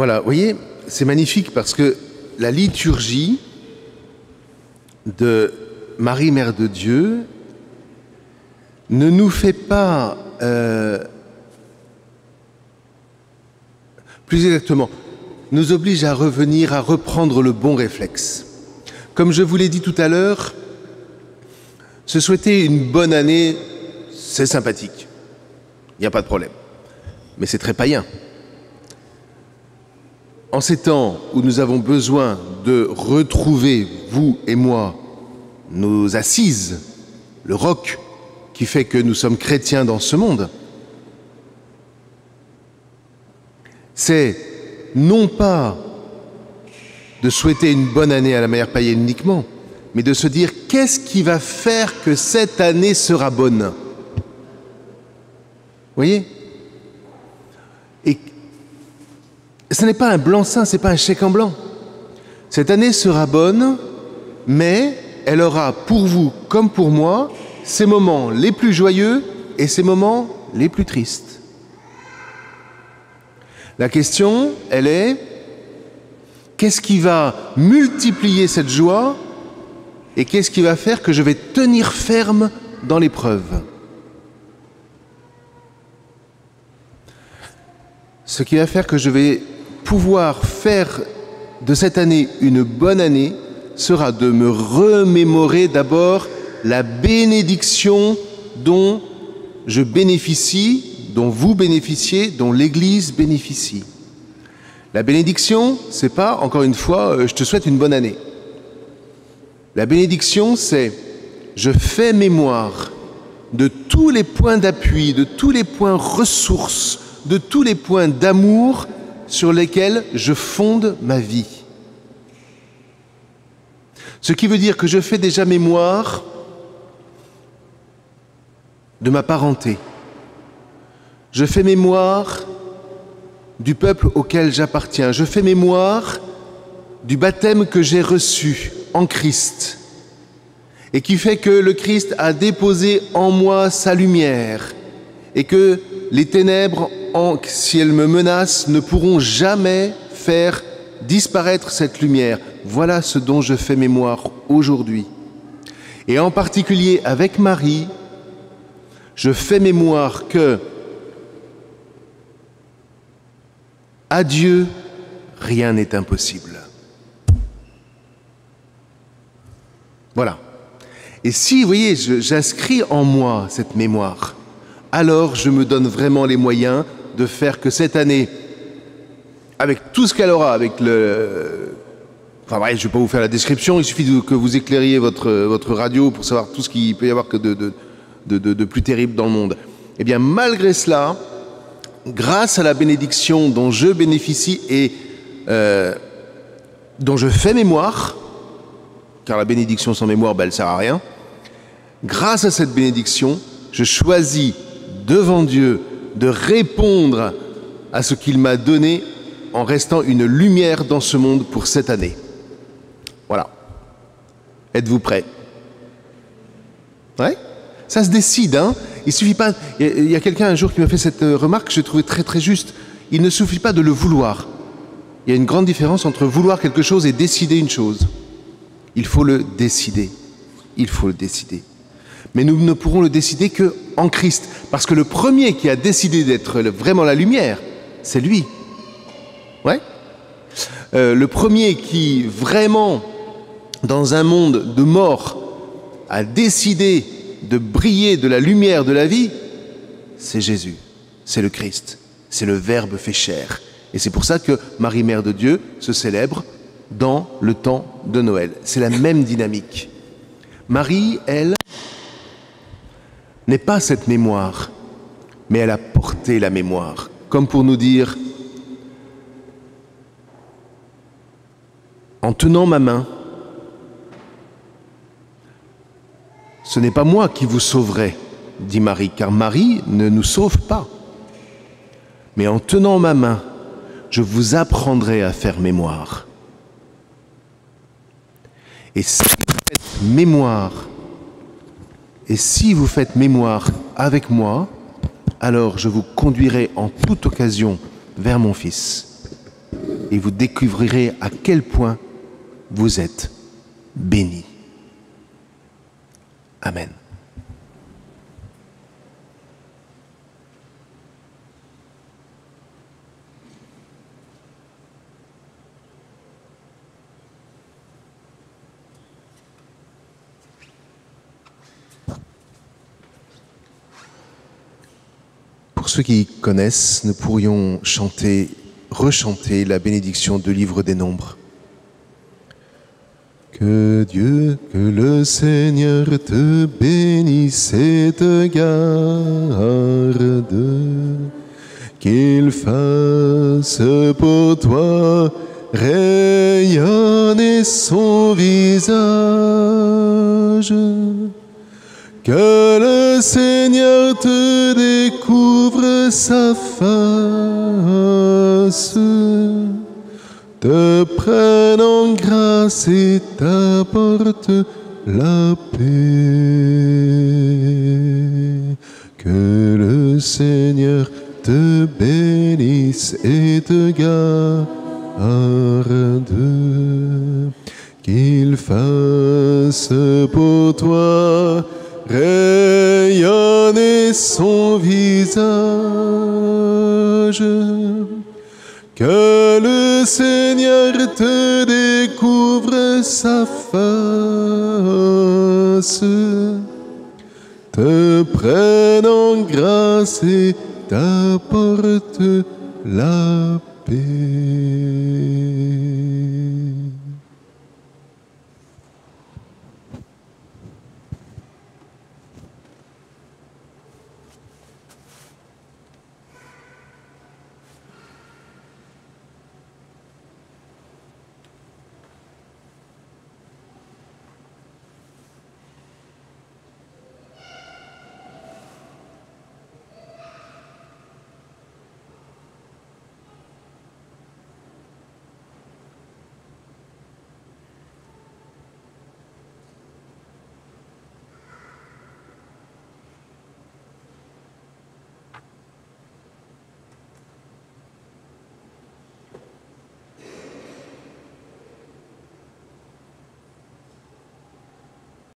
Voilà, vous voyez, c'est magnifique parce que la liturgie de Marie, Mère de Dieu, ne nous fait pas, plus exactement, nous oblige à revenir, à reprendre le bon réflexe. Comme je vous l'ai dit tout à l'heure, se souhaiter une bonne année, c'est sympathique. Il n'y a pas de problème. Mais c'est très païen. En ces temps où nous avons besoin de retrouver, vous et moi, nos assises, le roc qui fait que nous sommes chrétiens dans ce monde, c'est non pas de souhaiter une bonne année à la manière païenne uniquement, mais de se dire qu'est-ce qui va faire que cette année sera bonne. Vous voyez ? Et ce n'est pas un blanc-seing, ce n'est pas un chèque en blanc. Cette année sera bonne, mais elle aura pour vous comme pour moi ses moments les plus joyeux et ses moments les plus tristes. La question, elle est, qu'est-ce qui va multiplier cette joie et qu'est-ce qui va faire que je vais tenir ferme dans l'épreuve ? Ce qui va faire que je vais pouvoir faire de cette année une bonne année sera de me remémorer d'abord la bénédiction dont je bénéficie, dont vous bénéficiez, dont l'Église bénéficie. La bénédiction, c'est pas, encore une fois, je te souhaite une bonne année. La bénédiction, c'est je fais mémoire de tous les points d'appui, de tous les points ressources, de tous les points d'amour sur lesquels je fonde ma vie. Ce qui veut dire que je fais déjà mémoire de ma parenté. Je fais mémoire du peuple auquel j'appartiens. Je fais mémoire du baptême que j'ai reçu en Christ et qui fait que le Christ a déposé en moi sa lumière et que les ténèbres, si elles me menacent, ne pourront jamais faire disparaître cette lumière. Voilà ce dont je fais mémoire aujourd'hui. Et en particulier avec Marie, je fais mémoire que à Dieu, rien n'est impossible. Voilà. Et si, vous voyez, j'inscris en moi cette mémoire, alors je me donne vraiment les moyens de faire que cette année, avec tout ce qu'elle aura, avec le... Enfin bref, je ne vais pas vous faire la description, il suffit que vous éclairiez votre radio pour savoir tout ce qu'il peut y avoir que de plus terrible dans le monde. Eh bien, malgré cela, grâce à la bénédiction dont je bénéficie et dont je fais mémoire, car la bénédiction sans mémoire, elle ne sert à rien, grâce à cette bénédiction, je choisis devant Dieu de répondre à ce qu'il m'a donné en restant une lumière dans ce monde pour cette année. Voilà. Êtes-vous prêts ? Ouais ? Ça se décide, hein ? Il suffit pas... Il y a quelqu'un un jour qui m'a fait cette remarque que j'ai trouvée très très juste. Il ne suffit pas de le vouloir. Il y a une grande différence entre vouloir quelque chose et décider une chose. Il faut le décider. Il faut le décider. Mais nous ne pourrons le décider qu'en Christ. Parce que le premier qui a décidé d'être vraiment la lumière, c'est lui. Ouais ? Le premier qui, vraiment, dans un monde de mort, a décidé de briller de la lumière de la vie, c'est Jésus, c'est le Christ, c'est le Verbe fait chair. Et c'est pour ça que Marie, Mère de Dieu, se célèbre dans le temps de Noël. C'est la même dynamique. Marie, elle, n'est pas cette mémoire, mais elle a porté la mémoire, comme pour nous dire, en tenant ma main, ce n'est pas moi qui vous sauverai, dit Marie, car Marie ne nous sauve pas. Mais en tenant ma main, je vous apprendrai à faire mémoire. Et si vous faites mémoire, avec moi, alors je vous conduirai en toute occasion vers mon Fils. et vous découvrirez à quel point vous êtes bénis. Amen. Pour ceux qui connaissent, nous pourrions rechanter la bénédiction du livre des Nombres. Que Dieu, que le Seigneur te bénisse et te garde, qu'il fasse pour toi rayonner son visage, que le Seigneur te découvre sa face, te prenne en grâce et t'apporte la paix. Que le Seigneur te bénisse et te garde, qu'il fasse pour toi rayonner son visage, que le Seigneur te découvre sa face, te prenne en grâce et t'apporte la paix.